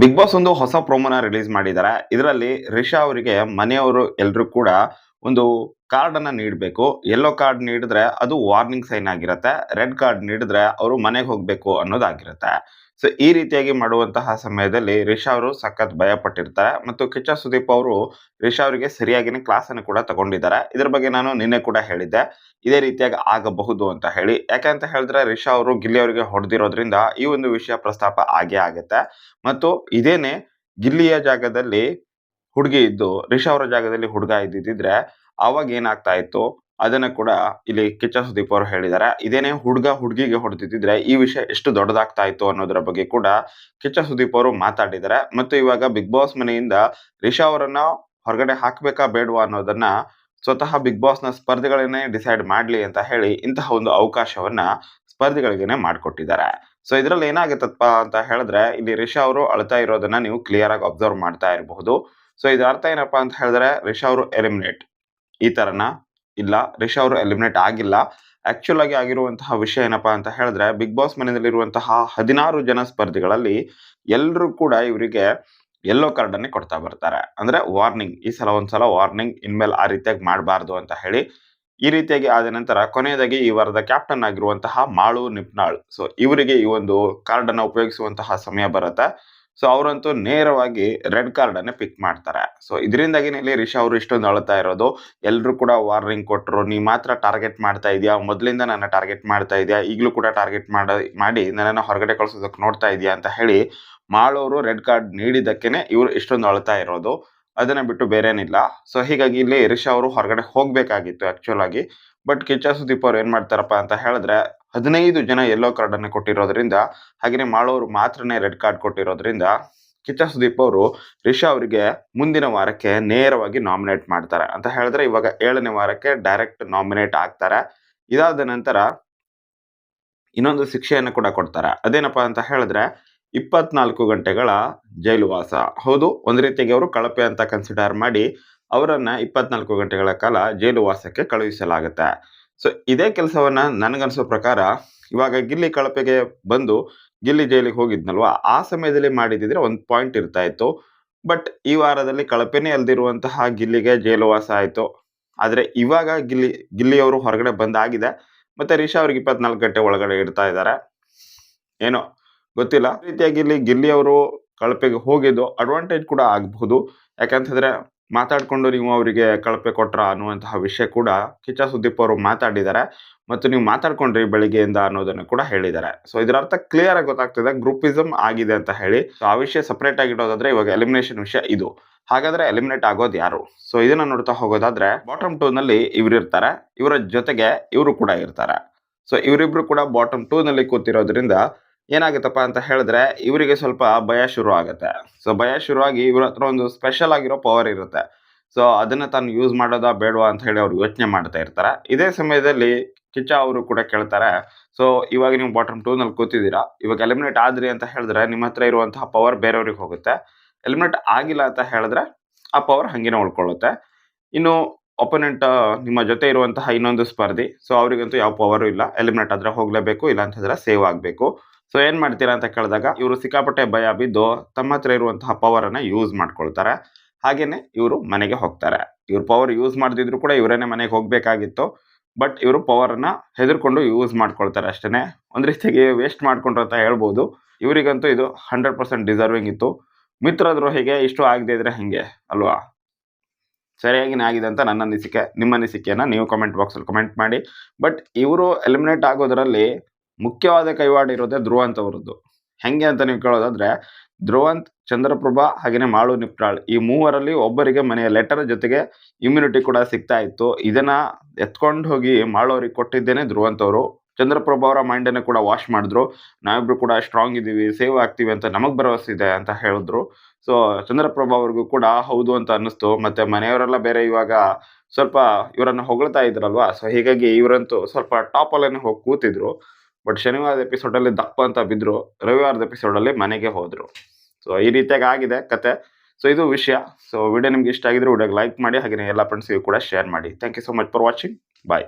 Big boss ಒಂದು ಹೊಸ ಪ್ರೊಮೋನ release ಮಾಡಿದ್ದಾರೆ. ಇದರಲ್ಲಿ ರಿಷಾ ಅವರಿಗೆ ಮನೆಯವರು ಎಲ್ರೂ ಕೂಡ ಒಂದು ಕಾರ್ಡ್ ಅನ್ನ ನೀಡಬೇಕು. ಯೆಲ್ಲೋ ಕಾರ್ಡ್ ನೀಡಿದ್ರೆ ಅದು ವಾರ್ನಿಂಗ್ ಸೈನ್ ಆಗಿರುತ್ತೆ. ರೆಡ್ ಕಾರ್ಡ್ ನೀಡಿದ್ರೆ ಅವರು ಮನೆಗೆ ಹೋಗ್ಬೇಕು ಅನ್ನೋದಾಗಿರುತ್ತೆ. ಸೊ ಈ ರೀತಿಯಾಗಿ ಮಾಡುವಂತಹ ಸಮಯದಲ್ಲಿ ರಿಷಾ ಅವರು ಸಖತ್ ಭಯ ಪಟ್ಟಿರ್ತಾರೆ ಮತ್ತು ಕಿಚ್ಚ ಸುದೀಪ್ ಅವರು ರಿಷಾ ಅವರಿಗೆ ಸರಿಯಾಗಿನೇ ಕ್ಲಾಸ್ ಅನ್ನು ಕೂಡ ತಗೊಂಡಿದ್ದಾರೆ. ಇದ್ರ ಬಗ್ಗೆ ನಾನು ನಿನ್ನೆ ಕೂಡ ಹೇಳಿದ್ದೆ. ಇದೇ ರೀತಿಯಾಗಿ ಆಗಬಹುದು ಅಂತ ಹೇಳಿ. ಯಾಕೆ ಅಂತ ಹೇಳಿದ್ರೆ ರಿಷಾ ಅವರು ಗಿಲ್ಲಿ ಅವರಿಗೆ ಹೊಡೆದಿರೋದ್ರಿಂದ ಈ ಒಂದು ವಿಷಯ ಪ್ರಸ್ತಾಪ ಆಗೇ ಆಗುತ್ತೆ. ಮತ್ತು ಇದೇನೆ ಗಿಲ್ಲಿಯ ಜಾಗದಲ್ಲಿ ಹುಡುಗಿ ಇದ್ದು, ರಿಷಾ ಅವರ ಜಾಗದಲ್ಲಿ ಹುಡುಗ ಇದ್ದಿದ್ರೆ ಆವಾಗ ಏನಾಗ್ತಾ ಇತ್ತು, ಅದನ್ನ ಕೂಡ ಇಲ್ಲಿ ಕಿಚ್ಚ ಸುದೀಪ್ ಅವರು ಹೇಳಿದ್ದಾರೆ. ಇದೇನೇ ಹುಡುಗ ಹುಡುಗಿಗೆ ಹೊಡೆದಿದ್ದಿದ್ರೆ ಈ ವಿಷಯ ಎಷ್ಟು ದೊಡ್ಡದಾಗ್ತಾ ಇತ್ತು ಅನ್ನೋದರ ಬಗ್ಗೆ ಕೂಡ ಕಿಚ್ಚ ಸುದೀಪ್ ಅವರು ಮಾತಾಡಿದ್ದಾರೆ. ಮತ್ತು ಇವಾಗ ಬಿಗ್ ಬಾಸ್ ಮನೆಯಿಂದ ರಿಷಾ ಅವರನ್ನ ಹೊರಗಡೆ ಹಾಕ್ಬೇಕಾ ಬೇಡವಾ ಅನ್ನೋದನ್ನ ಸ್ವತಃ ಬಿಗ್ ಬಾಸ್‌ನ ಸ್ಪರ್ಧಿಗಳನ್ನೇ ಡಿಸೈಡ್ ಮಾಡ್ಲಿ ಅಂತ ಹೇಳಿ ಇಂತಹ ಒಂದು ಅವಕಾಶವನ್ನ ಸ್ಪರ್ಧಿಗಳಿಗೇನೆ ಮಾಡ್ಕೊಟ್ಟಿದ್ದಾರೆ. ಸೊ ಇದ್ರಲ್ಲಿ ಏನಾಗುತ್ತಪ್ಪ ಅಂತ ಹೇಳಿದ್ರೆ, ಇಲ್ಲಿ ರಿಷಾ ಅವರು ಅಳ್ತಾ ಇರೋದನ್ನ ನೀವು ಕ್ಲಿಯರ್ ಆಗಿ ಅಬ್ಸರ್ವ್ ಮಾಡ್ತಾ ಇರಬಹುದು. ಸೊ ಇದರ ಅರ್ಥ ಏನಪ್ಪಾ ಅಂತ ಹೇಳಿದ್ರೆ ರಿಷಾ ಅವರು ಎಲಿಮಿನೇಟ್ ಈ ತರನಾ? ಇಲ್ಲ, ರಿಷಾ ಅವರು ಎಲಿಮಿನೇಟ್ ಆಗಿಲ್ಲ. ಆಕ್ಚುಯಲ್ ಆಗಿ ಆಗಿರುವಂತಹ ವಿಷಯ ಏನಪ್ಪಾ ಅಂತ ಹೇಳಿದ್ರೆ, ಬಿಗ್ ಬಾಸ್ ಮನೆಯಲ್ಲಿರುವಂತಹ 16 ಜನ ಸ್ಪರ್ಧಿಗಳಲ್ಲಿ ಎಲ್ರೂ ಕೂಡ ಇವರಿಗೆ ಯೆಲ್ಲೋ ಕಾರ್ಡ್ ಅನ್ನೇ ಕೊಡ್ತಾ ಬರ್ತಾರೆ. ಅಂದ್ರೆ ವಾರ್ನಿಂಗ್, ಈ ಸಲ ಒಂದ್ಸಲ ವಾರ್ನಿಂಗ್, ಇನ್ಮೇಲೆ ಆ ರೀತಿಯಾಗಿ ಮಾಡಬಾರ್ದು ಅಂತ ಹೇಳಿ. ಈ ರೀತಿಯಾಗಿ ಆದ ನಂತರ ಕೊನೆಯದಾಗಿ ಈ ವಾರದ ಕ್ಯಾಪ್ಟನ್ ಆಗಿರುವಂತಹ ಮಾಳು ನಿಪ್ನಾಳ್. ಸೊ ಇವರಿಗೆ ಈ ಒಂದು ಕಾರ್ಡ್ ಅನ್ನ ಉಪಯೋಗಿಸುವಂತಹ ಸಮಯ ಬರುತ್ತೆ. ಸೊ ಅವರಂತೂ ನೇರವಾಗಿ ರೆಡ್ ಕಾರ್ಡ್ ಅನ್ನೇ ಪಿಕ್ ಮಾಡ್ತಾರೆ. ಸೊ ಇದರಿಂದಾಗಿನೇ ಇಲ್ಲಿ ರಿಷಾ ಅವರು ಇಷ್ಟೊಂದು ಅಳ್ತಾ ಇರೋದು. ಎಲ್ರೂ ಕೂಡ ವಾರ್ನಿಂಗ್ ಕೊಟ್ರು. ನೀ ಮಾತ್ರ ಟಾರ್ಗೆಟ್ ಮಾಡ್ತಾ ಇದೀಯಾ, ಮೊದಲಿಂದ ನನ್ನ ಟಾರ್ಗೆಟ್ ಮಾಡ್ತಾ ಇದೀಯಾ, ಈಗಲೂ ಕೂಡ ಟಾರ್ಗೆಟ್ ಮಾಡಿ ನನ್ನನ್ನು ಹೊರಗಡೆ ಕಳಿಸೋದಕ್ಕೆ ನೋಡ್ತಾ ಇದೀಯಾ ಅಂತ ಹೇಳಿ ಮಾಳು ಅವರು ರೆಡ್ ಕಾರ್ಡ್ ನೀಡಿದ್ದಕ್ಕೇನೆ ಇವರು ಇಷ್ಟೊಂದು ಅಳ್ತಾ ಇರೋದು. ಅದನ್ನ ಬಿಟ್ಟು ಬೇರೇನಿಲ್ಲ. ಸೊ ಹೀಗಾಗಿ ಇಲ್ಲಿ ರಿಷಾ ಅವರು ಹೊರಗಡೆ ಹೋಗ್ಬೇಕಾಗಿತ್ತು ಆಕ್ಚುಯಲ್ ಆಗಿ. ಬಟ್ ಕಿಚ್ಚ ಸುದೀಪ್ ಅವ್ರು ಏನ್ ಮಾಡ್ತಾರಪ್ಪ ಅಂತ ಹೇಳಿದ್ರೆ 15 ಜನ ಯೆಲ್ಲೋ ಕಾರ್ಡ್ ಅನ್ನ ಕೊಟ್ಟಿರೋದ್ರಿಂದ, ಹಾಗೇನೆ ಮಾಳು ಅವರು ಮಾತ್ರನೇ ರೆಡ್ ಕಾರ್ಡ್ ಕೊಟ್ಟಿರೋದ್ರಿಂದ ಕಿಚ್ಚ ಸುದೀಪ್ ಅವರು ರಿಷಾ ಅವರಿಗೆ ಮುಂದಿನ ವಾರಕ್ಕೆ ನೇರವಾಗಿ ನಾಮಿನೇಟ್ ಮಾಡ್ತಾರೆ. ಅಂತ ಹೇಳಿದ್ರೆ ಇವಾಗ 7ನೇ ವಾರಕ್ಕೆ ಡೈರೆಕ್ಟ್ ನಾಮಿನೇಟ್ ಆಗ್ತಾರೆ. ಇದಾದ ನಂತರ ಇನ್ನೊಂದು ಶಿಕ್ಷೆಯನ್ನು ಕೂಡ ಕೊಡ್ತಾರೆ. ಅದೇನಪ್ಪಾ ಅಂತ ಹೇಳಿದ್ರೆ 24 ಗಂಟೆಗಳ ಜೈಲುವಾಸ. ಹೌದು, ಒಂದು ರೀತಿಯಾಗಿ ಅವರು ಕಳಪೆ ಅಂತ ಕನ್ಸಿಡರ್ ಮಾಡಿ ಅವರನ್ನ 24 ಗಂಟೆಗಳ ಕಾಲ ಜೈಲುವಾಸಕ್ಕೆ ಕಳುಹಿಸಲಾಗುತ್ತೆ. ಸೊ ಇದೇ ಕೆಲಸವನ್ನ ನನಗನ್ಸೋ ಪ್ರಕಾರ ಇವಾಗ ಗಿಲ್ಲಿ ಕಳಪೆಗೆ ಬಂದು ಗಿಲ್ಲಿ ಜೈಲಿಗೆ ಹೋಗಿದ್ನಲ್ವಾ, ಆ ಸಮಯದಲ್ಲಿ ಮಾಡಿದಿದ್ರೆ ಒಂದು ಪಾಯಿಂಟ್ ಇರ್ತಾ ಇತ್ತು. ಬಟ್ ಈ ವಾರದಲ್ಲಿ ಕಳಪೆನೇ ಅಲ್ದಿರುವಂತಹ ಗಿಲ್ಲಿಗೆ ಜೈಲುವಾಸ ಆಯ್ತು. ಆದ್ರೆ ಇವಾಗ ಗಿಲ್ಲಿಯವರು ಹೊರಗಡೆ ಬಂದಾಗಿದೆ. ಮತ್ತೆ ರಿಷಾ ಅವ್ರಿಗೆ 24 ಗಂಟೆ ಒಳಗಡೆ ಇಡ್ತಾ ಇದ್ದಾರೆ. ಏನೋ ಗೊತ್ತಿಲ್ಲ. ಈ ರೀತಿಯಾಗಿ ಇಲ್ಲಿ ಗಿಲ್ಲಿ ಅವರು ಕಳಪೆಗೆ ಹೋಗಿದ್ದು ಅಡ್ವಾಂಟೇಜ್ ಕೂಡ ಆಗಬಹುದು. ಯಾಕಂತಂದ್ರೆ ಮಾತಾಡ್ಕೊಂಡು ನೀವು ಅವರಿಗೆ ಕಳಪೆ ಕೊಟ್ರ ಅನ್ನುವಂತಹ ವಿಷಯ ಕೂಡ ಕಿಚ್ಚ ಸುದೀಪ್ ಅವರು ಮಾತಾಡಿದ್ದಾರೆ. ಮತ್ತು ನೀವು ಮಾತಾಡ್ಕೊಂಡ್ರಿ ಬೆಳಿಗ್ಗೆಯಿಂದ ಅನ್ನೋದನ್ನು ಕೂಡ ಹೇಳಿದ್ದಾರೆ. ಸೊ ಇದರ ಅರ್ಥ ಕ್ಲಿಯರ್ ಆಗಿ ಗೊತ್ತಾಗ್ತಿದೆ, ಗ್ರೂಪಿಸಂ ಆಗಿದೆ ಅಂತ ಹೇಳಿ. ಸೊ ಆ ವಿಷಯ ಸಪರೇಟ್ ಆಗಿ ಇಡೋದಾದ್ರೆ ಇವಾಗ ಎಲಿಮಿನೇಷನ್ ವಿಷಯ ಇದು. ಹಾಗಾದ್ರೆ ಎಲಿಮಿನೇಟ್ ಆಗೋದು ಯಾರು? ಸೊ ಇದನ್ನ ನೋಡ್ತಾ ಹೋಗೋದಾದ್ರೆ ಬಾಟಮ್ 2 ನಲ್ಲಿ ಇವ್ರು ಇರ್ತಾರೆ. ಇವರ ಜೊತೆಗೆ ಇವರು ಕೂಡ ಇರ್ತಾರೆ. ಸೊ ಇವರಿಬ್ರು ಕೂಡ ಬಾಟಮ್ 2 ನಲ್ಲಿ ಕೂತಿರೋದ್ರಿಂದ ಏನಾಗುತ್ತಪ್ಪ ಅಂತ ಹೇಳಿದ್ರೆ ಇವರಿಗೆ ಸ್ವಲ್ಪ ಭಯ ಶುರು ಆಗುತ್ತೆ. ಸೊ ಭಯ ಶುರುವಾಗಿ ಇವ್ರ ಹತ್ರ ಒಂದು ಸ್ಪೆಷಲ್ ಆಗಿರೋ ಪವರ್ ಇರುತ್ತೆ. ಸೊ ಅದನ್ನ ತಾನು ಯೂಸ್ ಮಾಡೋದಾ ಬೇಡವಾ ಅಂತ ಹೇಳಿ ಅವ್ರು ಯೋಚನೆ ಮಾಡ್ತಾ ಇರ್ತಾರೆ. ಇದೇ ಸಮಯದಲ್ಲಿ ಕಿಚ್ಚ ಅವರು ಕೂಡ ಕೇಳ್ತಾರೆ, ಸೊ ಇವಾಗ ನೀವು ಬಾಟಮ್ 2 ನಲ್ಲಿ ಕೂತಿದ್ದೀರಾ, ಇವಾಗ ಎಲಿಮಿನೇಟ್ ಆದ್ರಿ ಅಂತ ಹೇಳಿದ್ರೆ ನಿಮ್ಮ ಹತ್ರ ಇರುವಂತಹ ಪವರ್ ಬೇರೆಯವ್ರಿಗೆ ಹೋಗುತ್ತೆ. ಎಲಿಮಿನೇಟ್ ಆಗಿಲ್ಲ ಅಂತ ಹೇಳಿದ್ರೆ ಆ ಪವರ್ ಹಂಗೇನೆ ಉಳ್ಕೊಳ್ಳುತ್ತೆ. ಇನ್ನು ಅಪೋನೆಂಟ್ ನಿಮ್ಮ ಜೊತೆ ಇರುವಂತಹ ಇನ್ನೊಂದು ಸ್ಪರ್ಧಿ, ಸೊ ಅವರಿಗಂತೂ ಯಾವ ಪವರು ಇಲ್ಲ. ಎಲಿಮಿನೇಟ್ ಆದ್ರೆ ಹೋಗ್ಲೇಬೇಕು, ಇಲ್ಲ ಅಂತಂದ್ರೆ ಸೇವ್ ಆಗ್ಬೇಕು. ಸೊ ಏನ್ ಮಾಡ್ತೀರಾ ಅಂತ ಕೇಳಿದಾಗ ಇವರು ಸಿಕ್ಕಾಪಟ್ಟೆ ಭಯ ಬಿದ್ದು ತಮ್ಮ ಹತ್ರ ಇರುವಂತಹ ಪವರ್ ಅನ್ನ ಯೂಸ್ ಮಾಡ್ಕೊಳ್ತಾರೆ. ಹಾಗೇನೆ ಇವರು ಮನೆಗೆ ಹೋಗ್ತಾರೆ. ಇವ್ರ ಪವರ್ ಯೂಸ್ ಮಾಡದಿದ್ರು ಕೂಡ ಇವರೇನೆ ಮನೆಗೆ ಹೋಗ್ಬೇಕಾಗಿತ್ತು. ಬಟ್ ಇವರು ಪವರ್ ಅನ್ನ ಹೆದರ್ಕೊಂಡು ಯೂಸ್ ಮಾಡ್ಕೊಳ್ತಾರೆ ಅಷ್ಟೇನೆ. ಒಂದ್ ರೀತಿಯಾಗಿ ವೇಸ್ಟ್ ಮಾಡ್ಕೊಂಡ್ರು ಅಂತ ಹೇಳ್ಬೋದು. ಇವರಿಗಂತೂ ಇದು 100% ಡಿಸರ್ವಿಂಗ್ ಇತ್ತು. ಮಿತ್ರ ದ್ರೋಹಿಗೆ ಇಷ್ಟು ಆಗದೆ ಇದ್ರೆ ಹೆಂಗೆ ಅಲ್ವಾ? ಸರಿಯಾಗಿನೇ ಆಗಿದೆ ಅಂತ ನನ್ನ ಅನಿಸಿಕೆ. ನಿಮ್ಮ ಅನಿಸಿಕೆಯನ್ನ ನೀವು ಕಾಮೆಂಟ್ ಬಾಕ್ಸಲ್ಲಿ ಕಮೆಂಟ್ ಮಾಡಿ. ಬಟ್ ಇವರು ಎಲಿಮಿನೇಟ್ ಆಗೋದರಲ್ಲಿ ಮುಖ್ಯವಾದ ಕೈವಾಡ ಇರೋದೇ ಧ್ರುವಂತ್ ಅವರದ್ದು. ಹೆಂಗೆ ಅಂತ ನೀವು ಕೇಳೋದಾದ್ರೆ, ಧ್ರುವಂತ್, ಚಂದ್ರಪ್ರಭಾ ಹಾಗೇನೆ ಮಾಳು ನಿಪ್ರಾಳ್ ಈ ಮೂವರಲ್ಲಿ ಒಬ್ಬರಿಗೆ ಮನೆಯ ಲೆಟರ್ ಜೊತೆಗೆ ಇಮ್ಯುನಿಟಿ ಕೂಡ ಸಿಗ್ತಾ ಇತ್ತು. ಇದನ್ನ ಎತ್ಕೊಂಡು ಹೋಗಿ ಮಾಳು ಅವ್ರಿಗೆ ಕೊಟ್ಟಿದ್ದೇನೆ ಧ್ರುವಂತ್ ಅವರು. ಚಂದ್ರಪ್ರಭಾ ಅವರ ಮೈಂಡ್ ಅನ್ನು ಕೂಡ ವಾಶ್ ಮಾಡಿದ್ರು. ನಾವಿಬ್ರು ಕೂಡ ಸ್ಟ್ರಾಂಗ್ ಇದೀವಿ, ಸೇವ್ ಆಗ್ತೀವಿ ಅಂತ ನಮಗ್ ಭರವಸೆ ಇದೆ ಅಂತ ಹೇಳಿದ್ರು. ಸೊ ಚಂದ್ರಪ್ರಭಾ ಅವ್ರಿಗೂ ಕೂಡ ಹೌದು ಅಂತ ಅನ್ನಿಸ್ತು. ಮತ್ತೆ ಮನೆಯವರೆಲ್ಲ ಬೇರೆ ಇವಾಗ ಸ್ವಲ್ಪ ಇವರನ್ನ ಹೊಗಳ್ತಾ ಇದ್ರಲ್ವಾ, ಸೊ ಹೀಗಾಗಿ ಇವರಂತೂ ಸ್ವಲ್ಪ ಟಾಪ್ ಅಲ್ಲೇನೆ ಹೋಗಿ ಕೂತಿದ್ರು. ಬಟ್ ಶನಿವಾರದ ಎಪಿಸೋಡ್ ಅಲ್ಲಿ ದಪ್ಪ ಅಂತ ಬಿದ್ರು. ರವಿವಾರದ ಎಪಿಸೋಡ್ ಅಲ್ಲಿ ಮನೆಗೆ ಹೋದ್ರು. ಸೊ ಈ ರೀತಿಯಾಗಿ ಆಗಿದೆ ಕತೆ. ಸೊ ಇದು ವಿಷಯ. ಸೊ ವಿಡಿಯೋ ನಿಮ್ಗೆ ಇಷ್ಟ ಆಗಿದ್ರೆ ವಿಡಿಯೋಗೆ ಲೈಕ್ ಮಾಡಿ, ಹಾಗೆ ಎಲ್ಲ ಫ್ರೆಂಡ್ಸ್ಗೂ ಕೂಡ ಶೇರ್ ಮಾಡಿ. Thank you so much for watching. Bye.